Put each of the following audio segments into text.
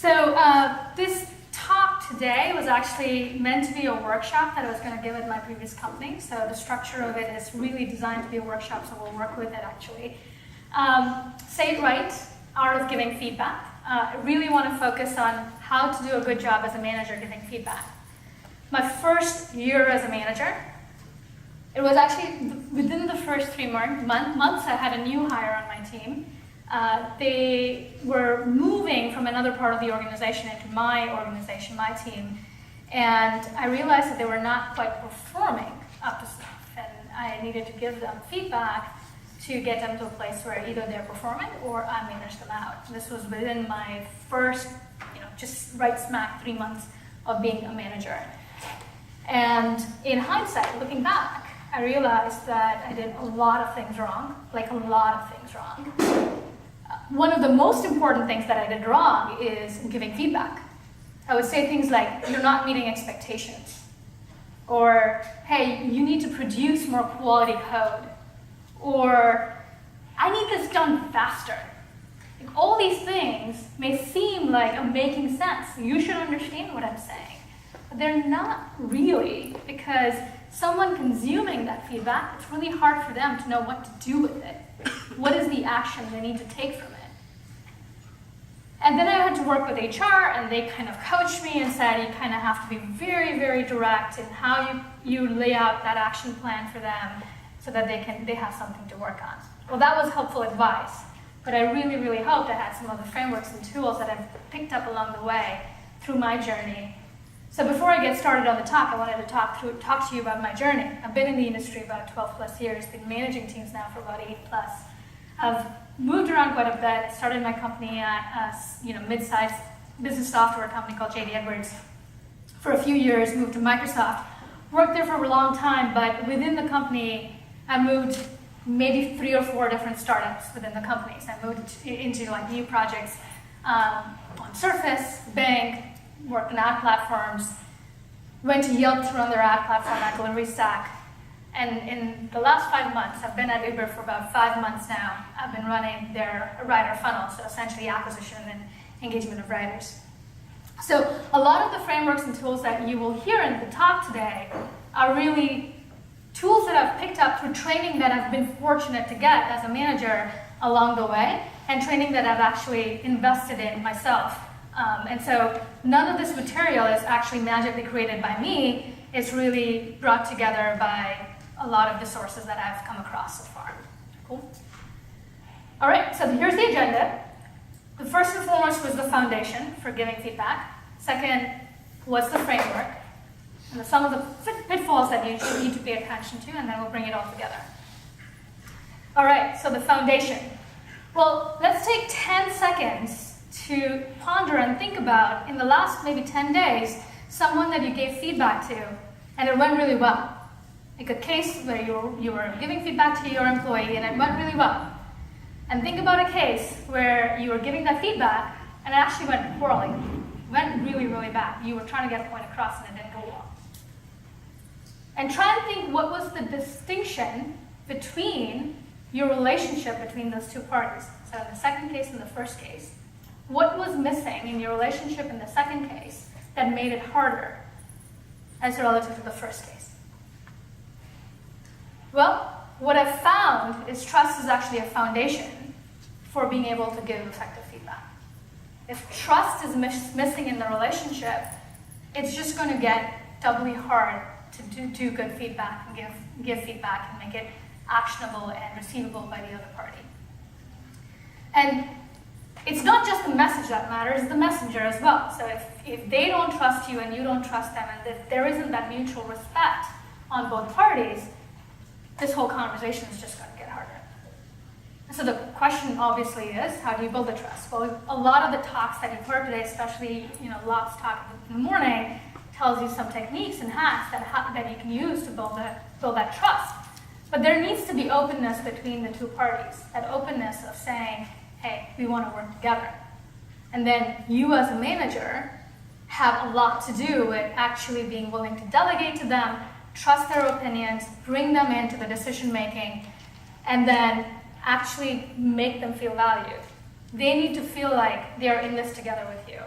So this talk today was actually meant to be a workshop that I was going to give at my previous company. So the structure of it is really designed to be a workshop, so we'll work with it actually. Say it right, art of giving feedback. I really want to focus on how to do a good job as a manager giving feedback. My first year as a manager, it was actually within the first 3 months I had a new hire on my team. They were moving from another part of the organization into my organization, my team, and I realized that they were not quite performing up to stuff, and I needed to give them feedback to get them to a place where either they're performing or I manage them out. This was within my first, just right smack 3 months of being a manager. And in hindsight, looking back, I realized that I did a lot of things wrong, like a lot of things wrong. One of the most important things that I did wrong is giving feedback. I would say things like, you're not meeting expectations, or, hey, you need to produce more quality code, or, I need this done faster. Like, all these things may seem like I'm making sense. You should understand what I'm saying. But they're not really, because someone consuming that feedback, it's really hard for them to know what to do with it. What is the action they need to take from it? And then I had to work with HR, and they kind of coached me and said, you kind of have to be very, very direct in how you lay out that action plan for them so that they have something to work on. Well, that was helpful advice, but I really, really hoped I had some of the frameworks and tools that I've picked up along the way through my journey. So before I get started on the talk, I wanted to talk to you about my journey. I've been in the industry about 12 plus years, been managing teams now for about 8 plus. I've moved around quite a bit. I started my company at a mid-sized business software company called JD Edwards for a few years, moved to Microsoft, worked there for a long time, but within the company, I moved maybe 3 or 4 different startups within the companies. I moved into new projects on Surface, Bank, worked on ad platforms, went to Yelp to run their ad platform, ad delivery stack. And in the last 5 months, I've been at Uber for about 5 months now, I've been running their rider funnel, so essentially acquisition and engagement of riders. So a lot of the frameworks and tools that you will hear in the talk today are really tools that I've picked up through training that I've been fortunate to get as a manager along the way, and training that I've actually invested in myself. And so none of this material is actually magically created by me. It's really brought together by a lot of the sources that I've come across so far. Cool? All right, so here's the agenda. The first and foremost was the foundation for giving feedback. Second, what's the framework? And some of the pitfalls that you need to pay attention to, and then we'll bring it all together. All right, so the foundation. Well, let's take 10 seconds to ponder and think about, in the last maybe 10 days, someone that you gave feedback to, and it went really well. Like a case where you were giving feedback to your employee, and it went really well. And think about a case where you were giving that feedback, and it actually went poorly. It went really, really bad. You were trying to get a point across, and it didn't go well. And try and think, what was the distinction between your relationship between those two parties? So in the second case and the first case, what was missing in your relationship in the second case that made it harder as relative to the first case? Well, what I've found is trust is actually a foundation for being able to give effective feedback. If trust is missing in the relationship, it's just going to get doubly hard to do good feedback and give feedback and make it actionable and receivable by the other party. And it's not just the message that matters, it's the messenger as well. So if they don't trust you and you don't trust them, and if there isn't that mutual respect on both parties, this whole conversation is just going to get harder. So the question obviously is, how do you build the trust? Well, a lot of the talks that you've heard today, especially Lot's talk in the morning, tells you some techniques and hacks that you can use to build that trust. But there needs to be openness between the two parties, that openness of saying, hey, we want to work together. And then you as a manager have a lot to do with actually being willing to delegate to them, trust their opinions, bring them into the decision making, and then actually make them feel valued. They need to feel like they're in this together with you.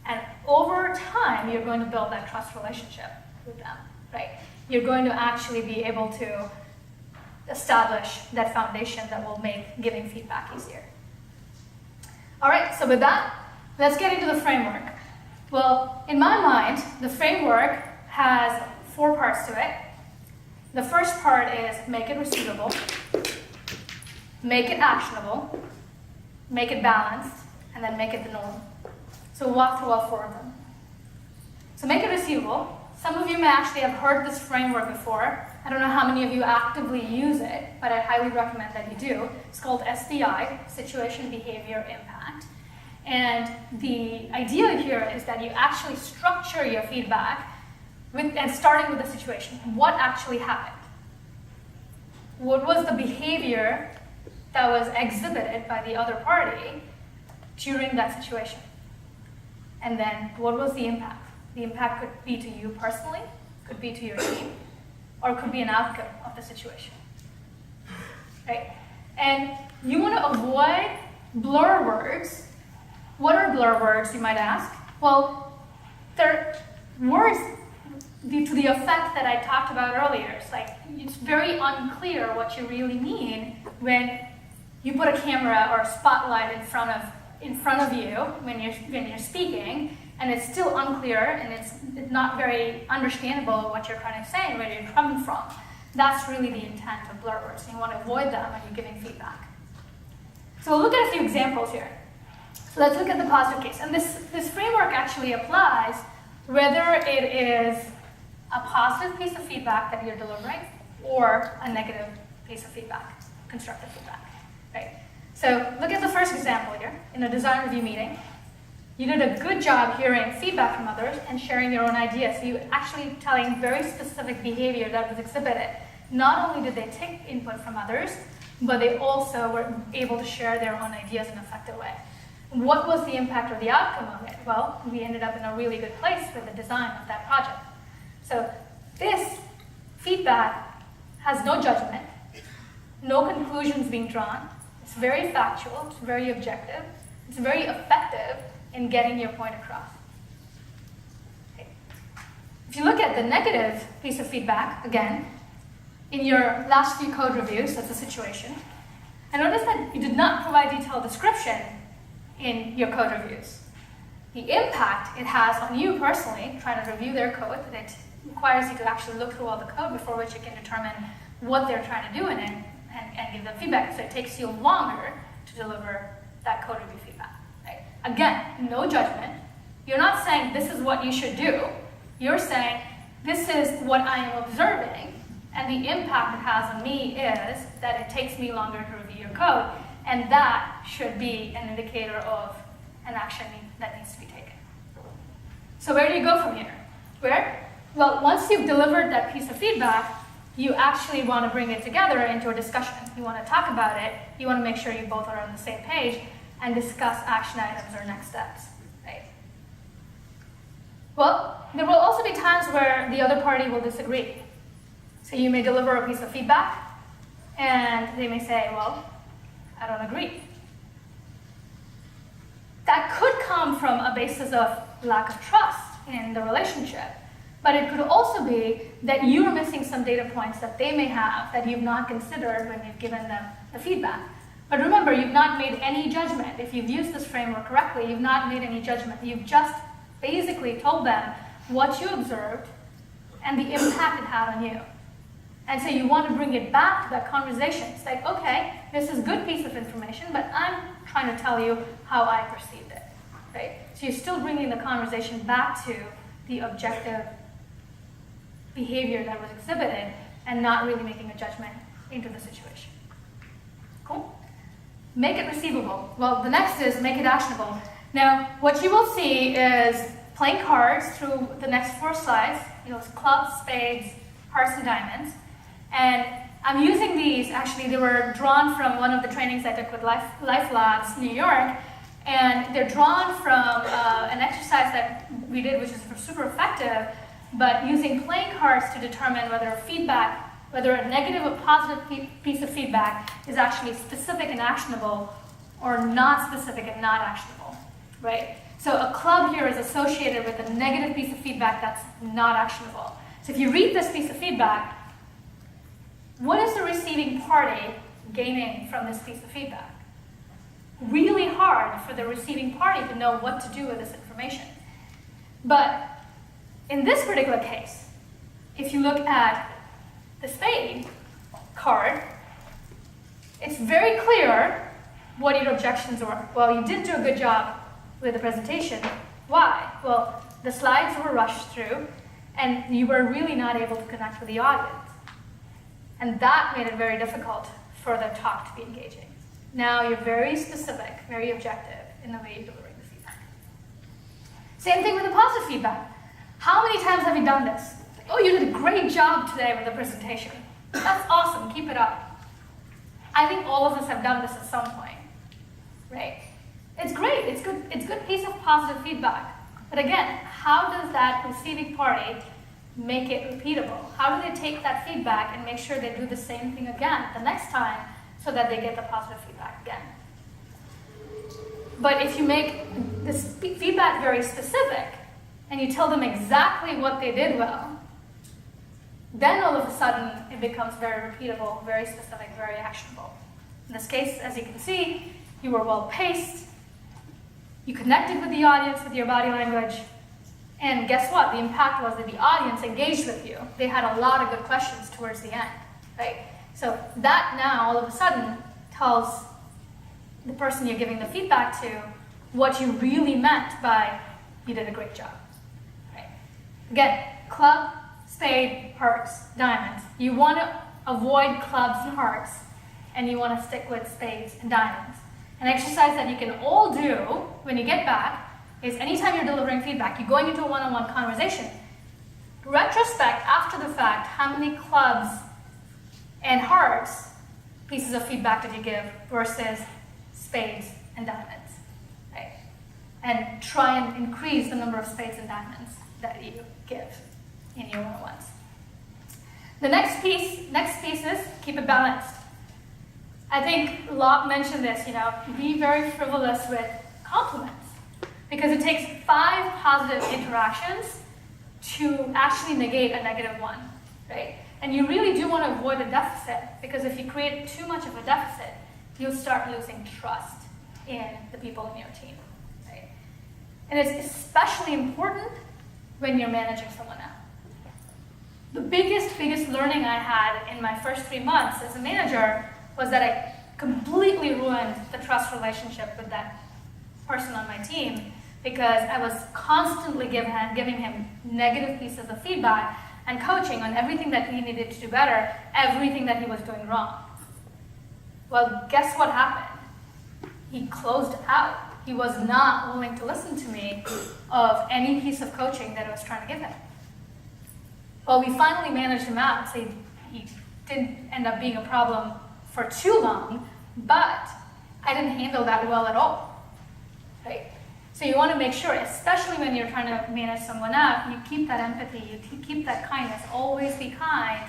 And over time, you're going to build that trust relationship with them, right? You're going to actually be able to establish that foundation that will make giving feedback easier. All right, so with that, let's get into the framework. Well, in my mind, the framework has 4 parts to it. The first part is make it receivable, make it actionable, make it balanced, and then make it the norm. So we'll walk through all 4 of them. So make it receivable. Some of you may actually have heard this framework before. I don't know how many of you actively use it, but I highly recommend that you do. It's called SBI, Situation, Behavior, Impact. And the idea here is that you actually structure your feedback and starting with the situation. What actually happened? What was the behavior that was exhibited by the other party during that situation? And then what was the impact? The impact could be to you personally, could be to your team, or could be an outcome of the situation, right? And you want to avoid blur words. What are blur words, you might ask? Well, they're words to the effect that I talked about earlier. It's like, it's very unclear what you really mean when you put a camera or a spotlight in front of you when you're speaking, and it's still unclear and it's not very understandable what you're trying to say and where you're coming from. That's really the intent of blur words. You want to avoid them when you're giving feedback. So we'll look at a few examples here. So let's look at the positive case. And this framework actually applies whether it is a positive piece of feedback that you're delivering or a negative piece of feedback, constructive feedback, right? So look at the first example here. In a design review meeting, you did a good job hearing feedback from others and sharing your own ideas. So you're actually telling very specific behavior that was exhibited. Not only did they take input from others, but they also were able to share their own ideas in an effective way. What was the impact or the outcome of it? Well, we ended up in a really good place with the design of that project. So this feedback has no judgment, no conclusions being drawn. It's very factual, it's very objective, it's very effective in getting your point across. Okay. If you look at the negative piece of feedback, again, in your last few code reviews, that's the situation, I noticed that you did not provide detailed description in your code reviews. The impact it has on you personally, trying to review their code, it requires you to actually look through all the code before which you can determine what they're trying to do in it and give them feedback. So it takes you longer to deliver that code review feedback. Right? Again, no judgment. You're not saying this is what you should do. You're saying this is what I am observing, and the impact it has on me is that it takes me longer to review your code, and that should be an indicator of an action that needs to be taken. So where do you go from here? Where? Well, once you've delivered that piece of feedback, you actually want to bring it together into a discussion. You want to talk about it. You want to make sure you both are on the same page and discuss action items or next steps. Right? Well, there will also be times where the other party will disagree. So you may deliver a piece of feedback, and they may say, well, I don't agree. That could come from a basis of lack of trust in the relationship, but it could also be that you are missing some data points that they may have that you've not considered when you've given them the feedback. But remember, you've not made any judgment. If you've used this framework correctly, you've not made any judgment. You've just basically told them what you observed and the impact it had on you. And so you want to bring it back to that conversation. It's like, okay, this is a good piece of information, but I'm trying to tell you how I perceived it, right? So you're still bringing the conversation back to the objective behavior that was exhibited and not really making a judgment into the situation. Cool? Make it receivable. Well, the next is make it actionable. Now, what you will see is playing cards through the next 4 slides. Clubs, spades, hearts, and diamonds. And I'm using these, actually, they were drawn from one of the trainings I took with Life Labs New York, and they're drawn from an exercise that we did, which is super effective, but using playing cards to determine whether a negative or positive piece of feedback is actually specific and actionable, or not specific and not actionable. right? So a club here is associated with a negative piece of feedback that's not actionable. So if you read this piece of feedback, what is the receiving party gaining from this piece of feedback? Really hard for the receiving party to know what to do with this information. But in this particular case, if you look at the spade card, it's very clear what your objections were. Well, you didn't do a good job with the presentation. Why? Well, the slides were rushed through, and you were really not able to connect with the audience. And that made it very difficult for the talk to be engaging. Now you're very specific, very objective in the way you're delivering the feedback. Same thing with the positive feedback. How many times have you done this? Oh, you did a great job today with the presentation. That's awesome, keep it up. I think all of us have done this at some point, right? It's great, it's good piece of positive feedback. But again, how does that receiving party make it repeatable? How do they take that feedback and make sure they do the same thing again the next time so that they get the positive feedback again? But if you make this feedback very specific and you tell them exactly what they did well, then all of a sudden it becomes very repeatable, very specific, very actionable. In this case, as you can see, you were well paced, you connected with the audience with your body language, and guess what? The impact was that the audience engaged with you. They had a lot of good questions towards the end, right? So that now, all of a sudden, tells the person you're giving the feedback to what you really meant by, you did a great job, right? Again, club, spade, hearts, diamonds. You want to avoid clubs and hearts, and you want to stick with spades and diamonds. An exercise that you can all do when you get back is anytime you're delivering feedback, you're going into a one-on-one conversation, retrospect after the fact, how many clubs and hearts pieces of feedback did you give versus spades and diamonds, right? And try and increase the number of spades and diamonds that you give in your one-on-ones. The next piece is keep it balanced. I think Locke mentioned this, be very frivolous with compliments, because it takes 5 positive interactions to actually negate a negative one, right? And you really do want to avoid a deficit, because if you create too much of a deficit, you'll start losing trust in the people in your team, right? And it's especially important when you're managing someone else. The biggest learning I had in my first 3 months as a manager was that I completely ruined the trust relationship with that person on my team, because I was constantly giving him negative pieces of feedback and coaching on everything that he needed to do better, everything that he was doing wrong. Well, guess what happened? He closed out. He was not willing to listen to me of any piece of coaching that I was trying to give him. Well, we finally managed him out, so he didn't end up being a problem for too long, but I didn't handle that well at all, right? So you want to make sure, especially when you're trying to manage someone out, you keep that empathy, you keep that kindness, always be kind,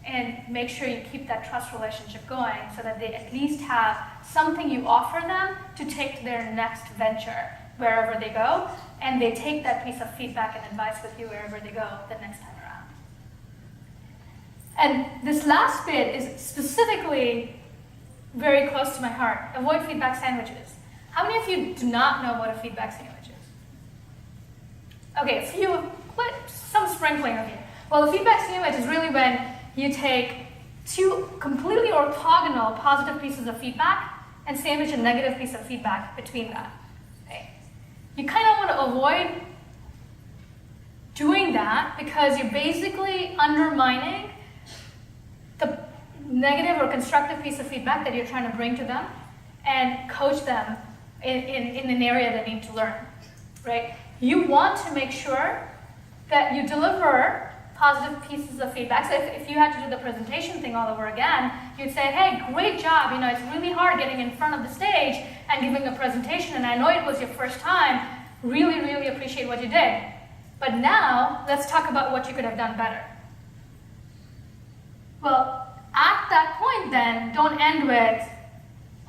and make sure you keep that trust relationship going so that they at least have something you offer them to take to their next venture, wherever they go, and they take that piece of feedback and advice with you wherever they go the next time around. And this last bit is specifically very close to my heart. Avoid feedback sandwiches. How many of you do not know what a feedback sandwich is? Okay, a few, some sprinkling of you. Well, the feedback sandwich is really when you take 2 completely orthogonal positive pieces of feedback and sandwich a negative piece of feedback between that. Okay? You kind of want to avoid doing that because you're basically undermining the negative or constructive piece of feedback that you're trying to bring to them and coach them in an area they need to learn, right? You want to make sure that you deliver positive pieces of feedback. So if you had to do the presentation thing all over again, you'd say, hey, great job. It's really hard getting in front of the stage and giving a presentation, and I know it was your first time. Really, really appreciate what you did. But now, let's talk about what you could have done better. Well, at that point then, don't end with,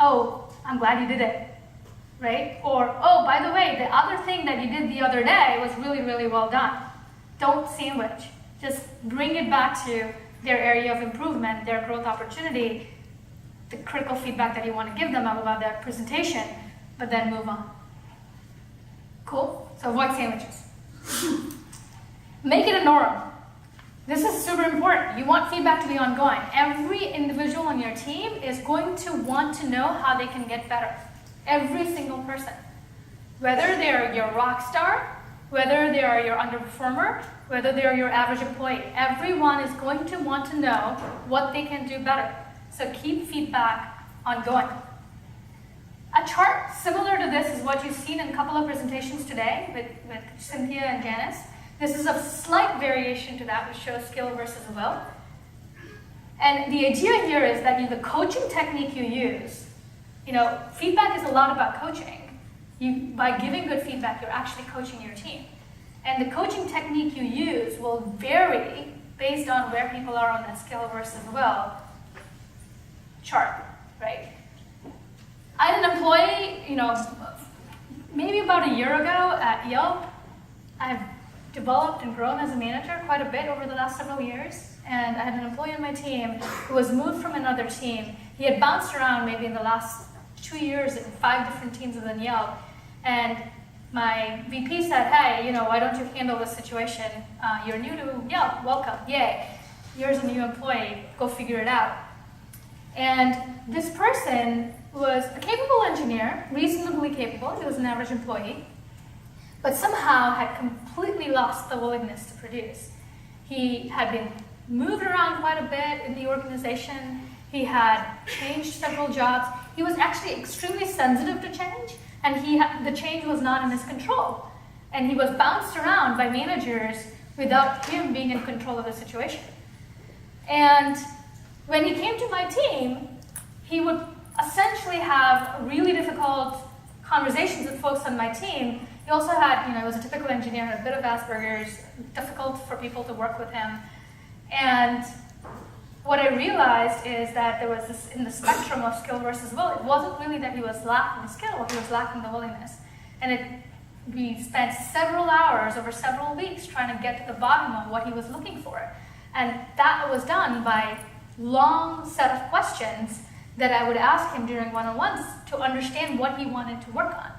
oh, I'm glad you did it. right? Or, oh, by the way, the other thing that you did the other day was really, really well done. Don't sandwich. Just bring it back to their area of improvement, their growth opportunity, the critical feedback that you want to give them about their presentation, but then move on. Cool? So avoid sandwiches. Make it a norm. This is super important. You want feedback to be ongoing. Every individual on your team is going to want to know how they can get better. Every single person. Whether they're your rock star, whether they are your underperformer, whether they're your average employee, everyone is going to want to know what they can do better. So keep feedback ongoing. A chart similar to this is what you've seen in a couple of presentations today with Cynthia and Janice. This is a slight variation to that, which shows skill versus will. And the idea here is that the coaching technique you use, feedback is a lot about coaching. By giving good feedback, you're actually coaching your team. And the coaching technique you use will vary based on where people are on that skill versus will chart, right? I had an employee, maybe about a year ago at Yelp. I've developed and grown as a manager quite a bit over the last several years. And I had an employee on my team who was moved from another team. He had bounced around maybe in the last 2 years in 5 different teams within Yelp. And my VP said, hey, why don't you handle this situation? You're new to Yelp, welcome, yay. Here's a new employee, go figure it out. And this person was a capable engineer, reasonably capable, he was an average employee, but somehow had completely lost the willingness to produce. He had been moved around quite a bit in the organization, he had changed several jobs, he was actually extremely sensitive to change, and the change was not in his control. And he was bounced around by managers without him being in control of the situation. And when he came to my team, he would essentially have really difficult conversations with folks on my team. He also had, he was a typical engineer, had a bit of Asperger's, difficult for people to work with him. And what I realized is that there was this, in the spectrum of skill versus will, it wasn't really that he was lacking skill, he was lacking the willingness. And we spent several hours over several weeks trying to get to the bottom of what he was looking for. And that was done by long set of questions that I would ask him during one-on-ones to understand what he wanted to work on,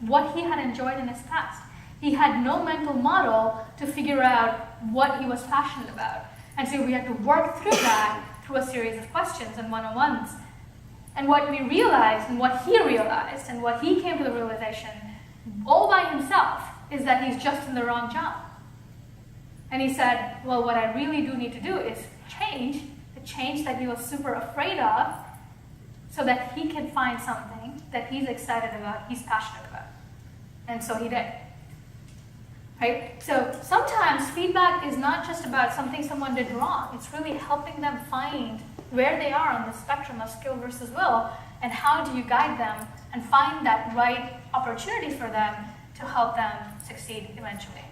what he had enjoyed in his past. He had no mental model to figure out what he was passionate about. And so we had to work through that through a series of questions and one-on-ones. And what we realized, and what he realized, and what he came to the realization, all by himself, is that he's just in the wrong job. And he said, well, what I really do need to do is change, the change that he was super afraid of, so that he can find something that he's excited about, he's passionate about. And so he did. Right? So sometimes feedback is not just about something someone did wrong. It's really helping them find where they are on the spectrum of skill versus will, and how do you guide them and find that right opportunity for them to help them succeed eventually.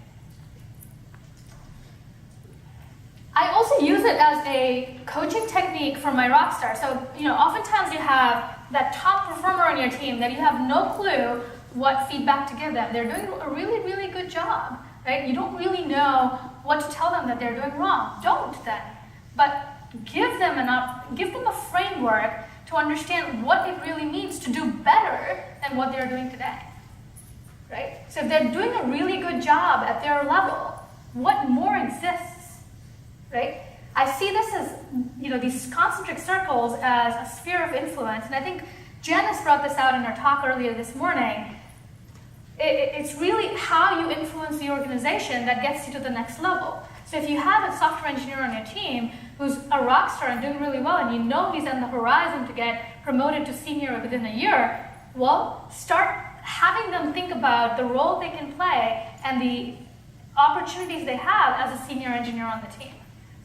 I also use it as a coaching technique for my rock star. So, oftentimes you have that top performer on your team that you have no clue what feedback to give them. They're doing a really, really good job, right? You don't really know what to tell them that they're doing wrong. Don't then. But give them a framework to understand what it really means to do better than what they're doing today, right? So if they're doing a really good job at their level, what more exists, right? I see this as, these concentric circles as a sphere of influence, and I think Janice brought this out in her talk earlier this morning. It's really how you influence the organization that gets you to the next level. So if you have a software engineer on your team who's a rock star and doing really well, and he's on the horizon to get promoted to senior within a year, well, start having them think about the role they can play and the opportunities they have as a senior engineer on the team.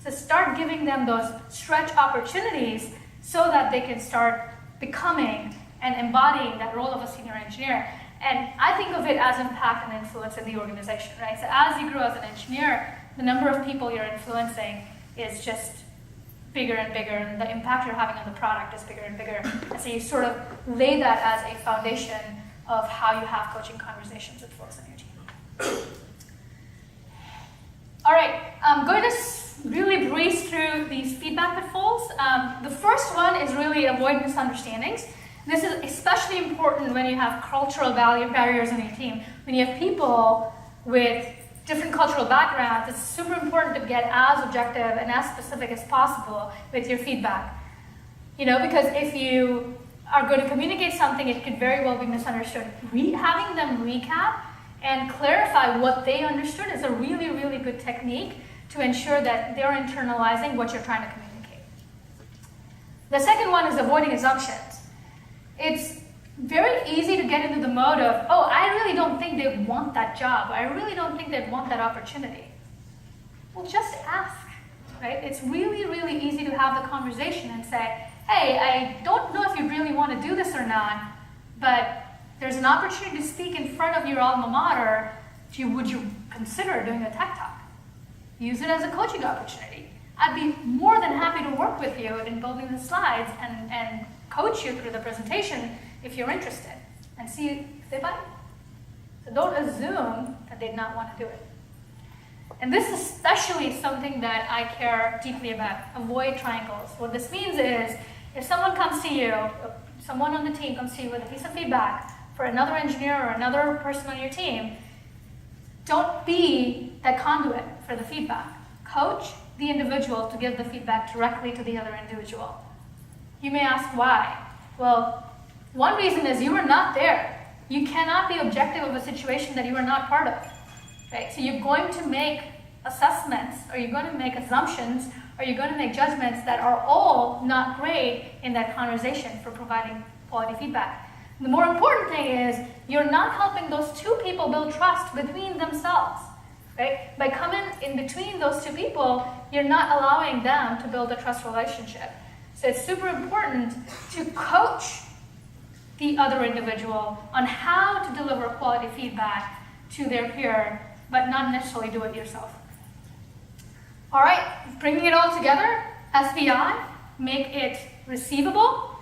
So start giving them those stretch opportunities so that they can start becoming and embodying that role of a senior engineer. And I think of it as impact and influence in the organization, right? So as you grow as an engineer, the number of people you're influencing is just bigger and bigger, and the impact you're having on the product is bigger and bigger. And so you sort of lay that as a foundation of how you have coaching conversations with folks on your team. All right, I'm going to really breeze through these feedback pitfalls. The first one is really avoid misunderstandings. This is especially important when you have cultural barriers on your team. When you have people with different cultural backgrounds, it's super important to get as objective and as specific as possible with your feedback. Because if you are going to communicate something, it could very well be misunderstood. Having them recap and clarify what they understood is a really, really good technique to ensure that they're internalizing what you're trying to communicate. The second one is avoiding assumptions. It's very easy to get into the mode of, oh, I really don't think they want that job. I really don't think they'd want that opportunity. Well, just ask, right? It's really, really easy to have the conversation and say, hey, I don't know if you really want to do this or not, but there's an opportunity to speak in front of your alma mater. Would you consider doing a tech talk? Use it as a coaching opportunity. I'd be more than happy to work with you in building the slides and coach you through the presentation if you're interested, and see if they bite. So don't assume that they'd not want to do it. And this is especially something that I care deeply about. Avoid triangles. What this means is, if someone comes to you, someone on the team comes to you with a piece of feedback for another engineer or another person on your team, don't be that conduit for the feedback. Coach the individual to give the feedback directly to the other individual. You may ask why. Well, one reason is you are not there. You cannot be objective of a situation that you are not part of. Right? So you're going to make assessments, or you're going to make assumptions, or you're going to make judgments that are all not great in that conversation for providing quality feedback. The more important thing is you're not helping those two people build trust between themselves. Right? By coming in between those two people, you're not allowing them to build a trust relationship. So it's super important to coach the other individual on how to deliver quality feedback to their peer, but not necessarily do it yourself. All right, bringing it all together, SBI, make it receivable,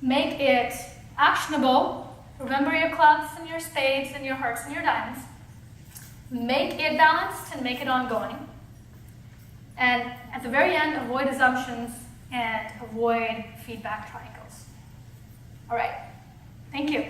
make it actionable, remember your clubs and your spades and your hearts and your diamonds, make it balanced and make it ongoing, and at the very end, avoid assumptions and avoid feedback triangles. All right, thank you.